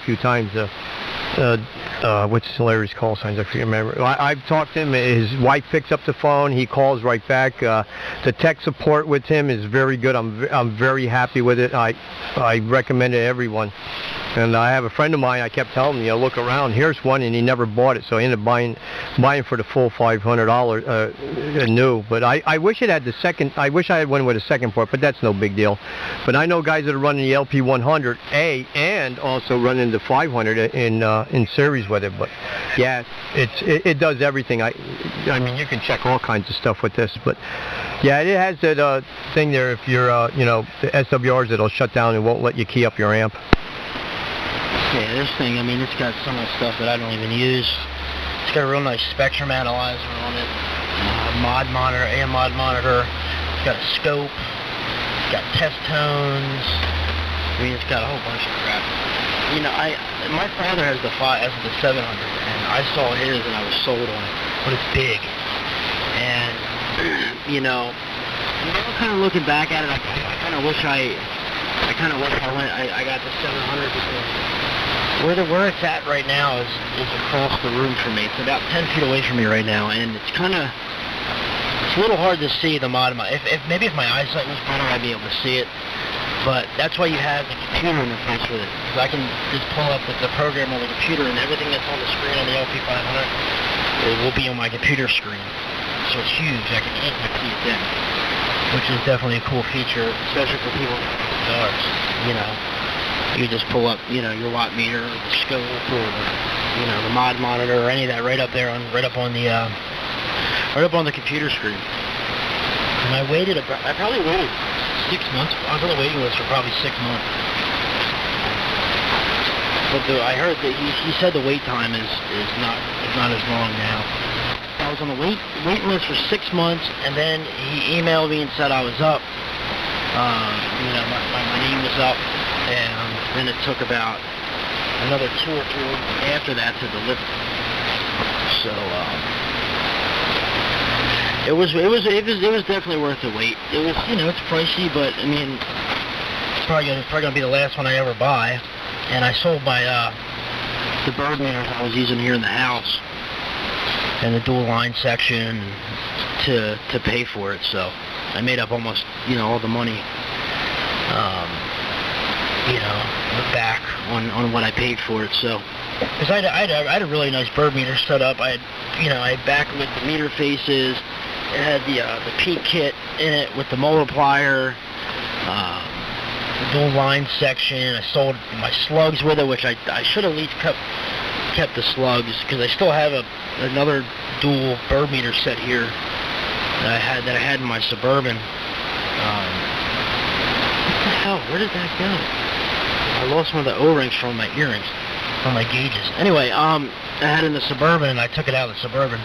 few times. What's Larry's call signs? I can't remember. I've talked to him. His wife picks up the phone. He calls right back. The tech support with him is very good. I'm very happy with it. I recommend it to everyone. And I have a friend of mine, I kept telling him, you know, look around, here's one, and he never bought it, so I ended up buying for the full $500 new. But I wish it had the second, I wish I had one with a second port, but that's no big deal. But I know guys that are running the LP100A and also running the 500 in series with it. But yeah, it does everything. I mean, you can check all kinds of stuff with this, but yeah, it has that thing there. If you're, you know, the SWRs, it'll shut down and won't let you key up your amp. Yeah, this thing, I mean, it's got some of the stuff that I don't even use. It's got a real nice spectrum analyzer on it, mod monitor, AM mod monitor. It's got a scope. It's got test tones. I mean, it's got a whole bunch of crap. You know, my father has the 700, and I saw his and I was sold on it, but it's big. And you know, kind of looking back at it, I kind of wish I got the 700 because where it's at right now is across the room from me. It's about 10 feet away from me right now, and it's a little hard to see the mod. Maybe if my eyesight was better, I'd be able to see it. But that's why you have the computer interface with it, because I can just pull up the program on the computer, and everything that's on the screen on the LP500 it will be on my computer screen. So it's huge. I can see it then, which is definitely a cool feature, especially for people with guitars. You know, you just pull up, you know, your watt meter, or the scope, or you know, the mod monitor, or any of that right up there right up on the computer screen. And I probably waited 6 months. I was on the waiting list for probably 6 months. But I heard that he said the wait time is not as long now. I was on the waiting list for 6 months, and then he emailed me and said I was up. You know, my name was up, and then it took about another 2 or 3 weeks after that to deliver. So it was definitely worth the wait. It was, you know, it's pricey, but I mean, it's probably gonna be the last one I ever buy. And I sold my the bird meters I was using here in the house and the dual line section to pay for it. So I made up almost, you know, all the money, you know, back on what I paid for it. So, because I had a really nice bird meter set up. I had backlit the meter faces. It had the peak kit in it with the multiplier, the dual line section. I sold my slugs with it, which I should have at least kept the slugs, because I still have another dual bird meter set here that I had in my Suburban. What the hell? Where did that go? I lost one of the O-rings from my earrings, from my gauges. Anyway, I had it in the Suburban, and I took it out of the Suburban.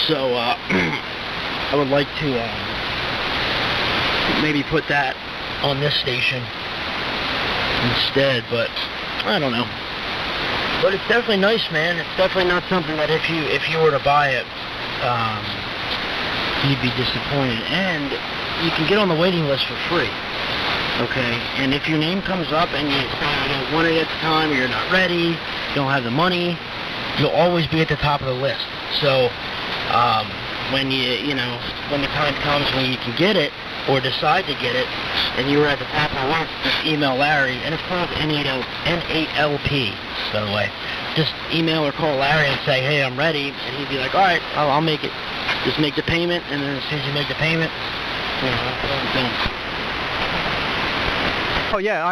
So I would like to maybe put that on this station instead, but I don't know. But it's definitely nice, man. It's definitely not something that if you were to buy it, you'd be disappointed. And you can get on the waiting list for free. Okay, and if your name comes up and you don't want it at the time, or you're not ready, you don't have the money, you'll always be at the top of the list. So when when the time comes when you can get it or decide to get it, and you were at the top of the list, just email Larry, and it's called N1ALF, by the way. Just email or call Larry and say, hey, I'm ready, and he'd be like, all right, I'll make it. Just make the payment, and then as soon as you make the payment, you know, it's done. Oh yeah,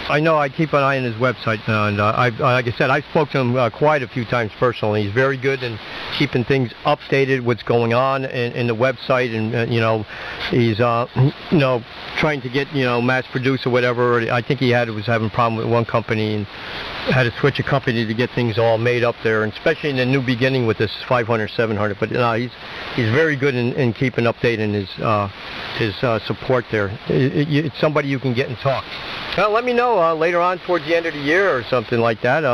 I know. I keep an eye on his website, and like I said, I've spoken to him quite a few times personally. He's very good in keeping things updated, what's going on in the website, and you know, he's you know, trying to get, you know, mass produce or whatever. I think he was having a problem with one company and had to switch a company to get things all made up there, and especially in the new beginning with this 500, 700. But he's very good in keeping updating his support there. It's somebody you can get and talk. Well, let me know later on towards the end of the year or something like that.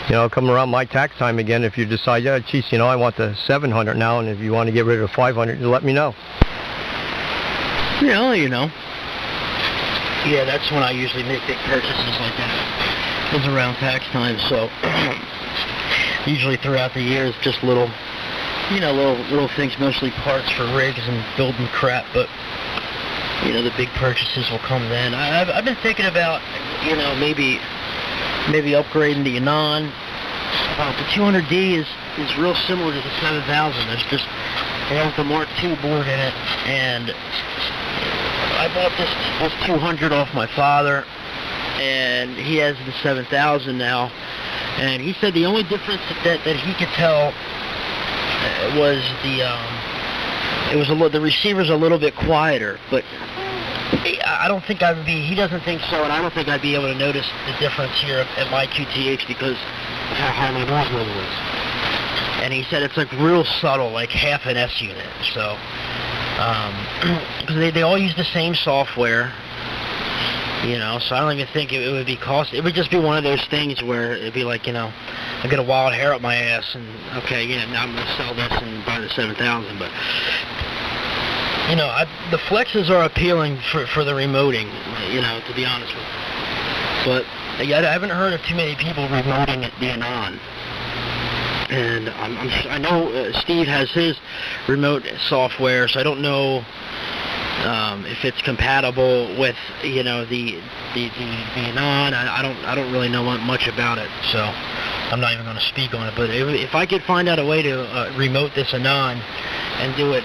You know, come around my tax time again, if you decide, yeah, geez, you know, I want the 700 now, and if you want to get rid of the 500, let me know. Yeah, you know. Yeah, that's when I usually make big purchases like that. is around tax time, so usually throughout the years, just little things, mostly parts for rigs and building crap, but the big purchases will come then. I've been thinking about, maybe upgrading the Anan. The 200D is real similar to the 7000. It has the Mark II board in it, and I bought this 200 off my father, and he has the 7000 now, and he said the only difference that he could tell was the receiver's a little bit quieter, but I don't think he doesn't think so, and I don't think I'd be able to notice the difference here at my QTH because of how high my noise level is. And he said it's like real subtle, like half an S unit, so, because they all use the same software, so I don't even think it would be cost. It would just be one of those things where it'd be like, I get a wild hair up my ass, and okay, now I'm going to sell this and buy the 7000, but, the flexes are appealing for the remoting, to be honest with you. But I haven't heard of too many people remoting the Anan. And I know Steve has his remote software, so I don't know if it's compatible with the Anan. I don't really know much about it, so I'm not even going to speak on it. But if I could find out a way to remote this Anan and do it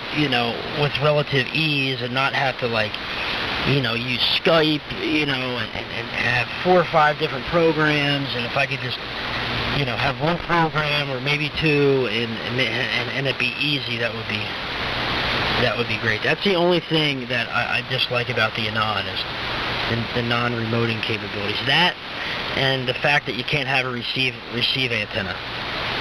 with relative ease and not have to use Skype and have 4 or 5 different programs, and if I could just have one program or maybe 2 and it be easy, that would be great. That's the only thing that I dislike about the Anan is the non-remoting capabilities. That and the fact that you can't have a receive antenna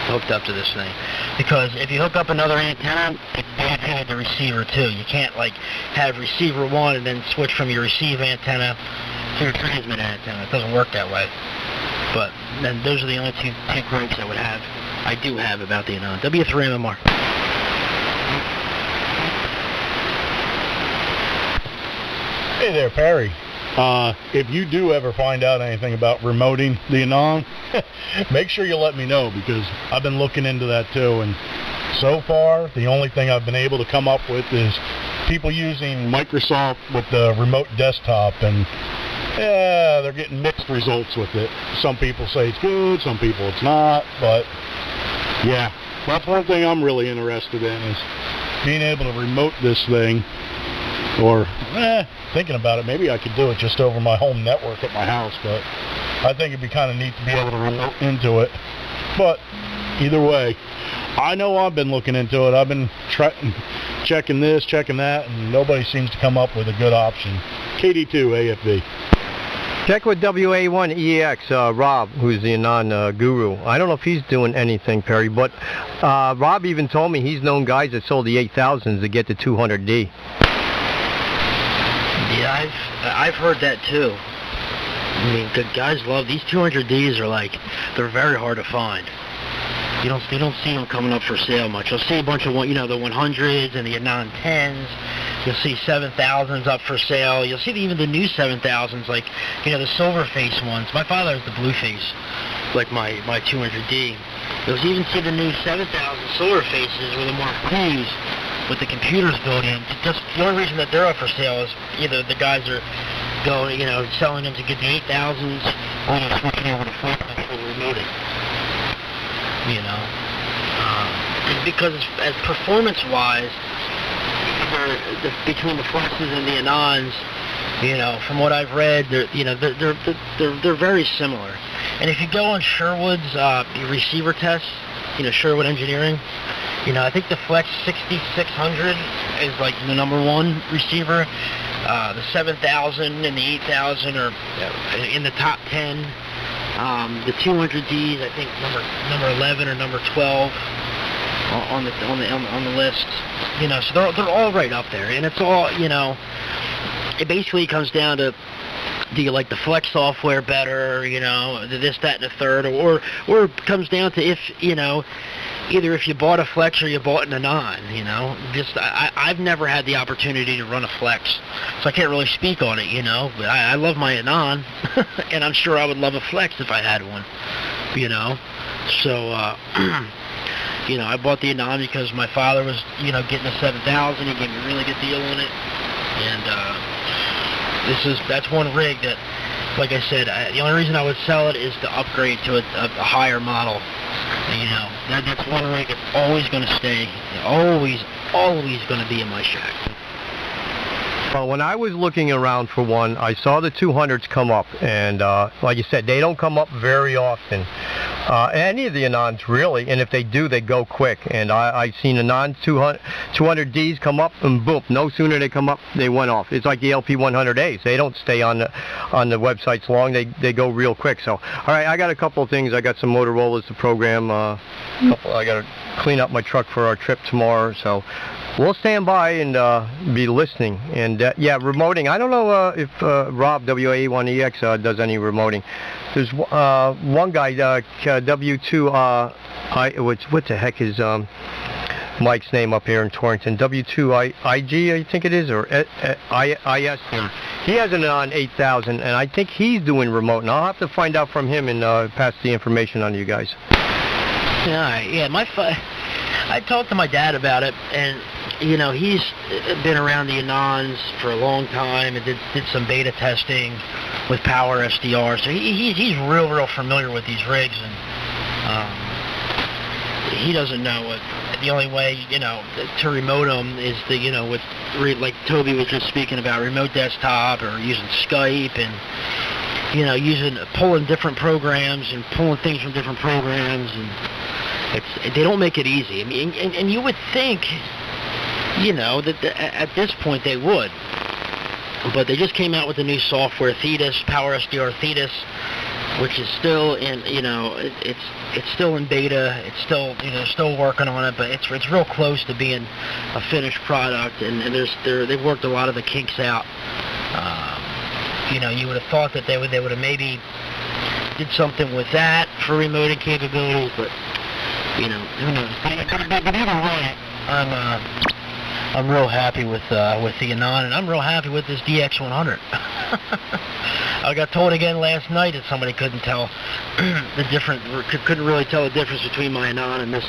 hooked up to this thing, because if you hook up another antenna, it bad the receiver too. You can't have receiver 1 and then switch from your receive antenna to your transmit antenna. It doesn't work that way. But then those are the only two gripes I do have about the Anan. W3MMR. Hey there, Perry. If you do ever find out anything about remoting the Anan, make sure you let me know, because I've been looking into that too, and so far the only thing I've been able to come up with is people using Microsoft with the remote desktop, and yeah, they're getting mixed results with it. Some people say it's good, some people it's not, but yeah, that's one thing I'm really interested in, is being able to remote this thing, or thinking about it, maybe I could do it just over my home network at my house, but I think it'd be kind of neat to be able to remote into it. But either way, I know I've been looking into it. I've been checking this, checking that, and nobody seems to come up with a good option. KD2AFV. Check with W3MMR, Rob, who's the Anan guru. I don't know if he's doing anything, Perry, but Rob even told me he's known guys that sold the 8000s to get the 200D. Yeah, I've heard that too. I mean, the guys love these 200Ds. They're very hard to find. You don't see them coming up for sale much. You'll see a bunch of the 100s and the Anan 10s. You'll see 7000s up for sale. You'll see even the new 7000s, the silver face ones. My father has the blue face, like my 200D. You'll even see the new 7000 silver faces with the Mark IIs with the computers built in. Just the only reason that they're up for sale is either the guys are going, selling them to get the 8000s, or they're switching over to 4x for remoting. Because as performance-wise, between the flexes and the Anans, from what I've read, they're very similar. And if you go on Sherwood's receiver tests, Sherwood Engineering, I think the Flex 6600 is the number 1 receiver. The 7000 and the 8000 are in the top 10. The 200Ds, I think number 11 or number 12 on the list. So they're all right up there, and it's all it basically comes down to, do you like the Flex software better, this, that, and the third, or it comes down to if either if you bought a flex or you bought an Anan, you know. Just I've never had the opportunity to run a flex, so I can't really speak on it, you know. But I love my Anan, and I'm sure I would love a flex if I had one, you know. So you know, I bought the Anan because my father was, you know, getting a 7000. He gave me a really good deal on it, and that's one rig that, like I said, the only reason I would sell it is to upgrade to a higher model. You know, that's one rig that's always going to stay, always going to be in my shack. Well, when I was looking around for one, I saw the 200s come up, and like you said, they don't come up very often. Any of the Anans, really, and if they do, they go quick. And I've seen Anan 200Ds come up, and boom, no sooner they come up, they went off. It's like the LP100As. They don't stay on the websites long. They go real quick. So, all right, I got a couple of things. I got some Motorola's to program. I got to clean up my truck for our trip tomorrow. So we'll stand by and be listening. And yeah, remoting. I don't know if Rob WA1EX does any remoting. There's one guy, W2, what the heck is Mike's name up here in Torrington? W2IG, I think it is, or IS. He has an Anan 8000, and I think he's doing remote. And I'll have to find out from him and pass the information on to you guys. Yeah, I talked to my dad about it, and you know, he's been around the Anans for a long time and did some beta testing with Power SDR, so he's real familiar with these rigs, and he doesn't know what the only way, you know, to remote them is the, you know, with like Toby was just speaking about, remote desktop or using Skype, and you know, pulling different programs and pulling things from different programs, and they don't make it easy. I mean, and you would think, you know, that at this point they would, but they just came out with a new software, Thetis, Power SDR Thetis, which is still in, you know, it's still in beta. It's still, you know, still working on it, but it's real close to being a finished product, and they've worked a lot of the kinks out. You know, you would have thought that they would have maybe did something with that for remoting capabilities, but you know, who knows? But either way, I'm real happy with the Anan, and I'm real happy with this DX100. I got told again last night that somebody couldn't tell couldn't really tell the difference between my Anan and this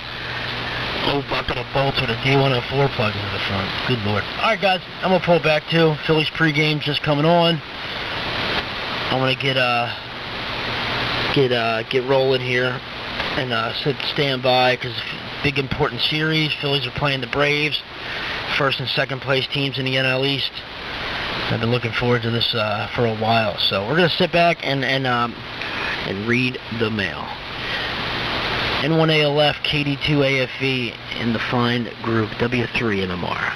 old bucket of bolts with a D104 plug into the front. Good Lord. All right, guys, I'm gonna pull back too. Phillies pregame just coming on. I'm gonna get rolling here and stand by because big important series. Phillies are playing the Braves, first and second place teams in the NL East. I've been looking forward to this for a while, so we're gonna sit back and read the mail. N1ALF, KD2AFV in the fine group W3MMR.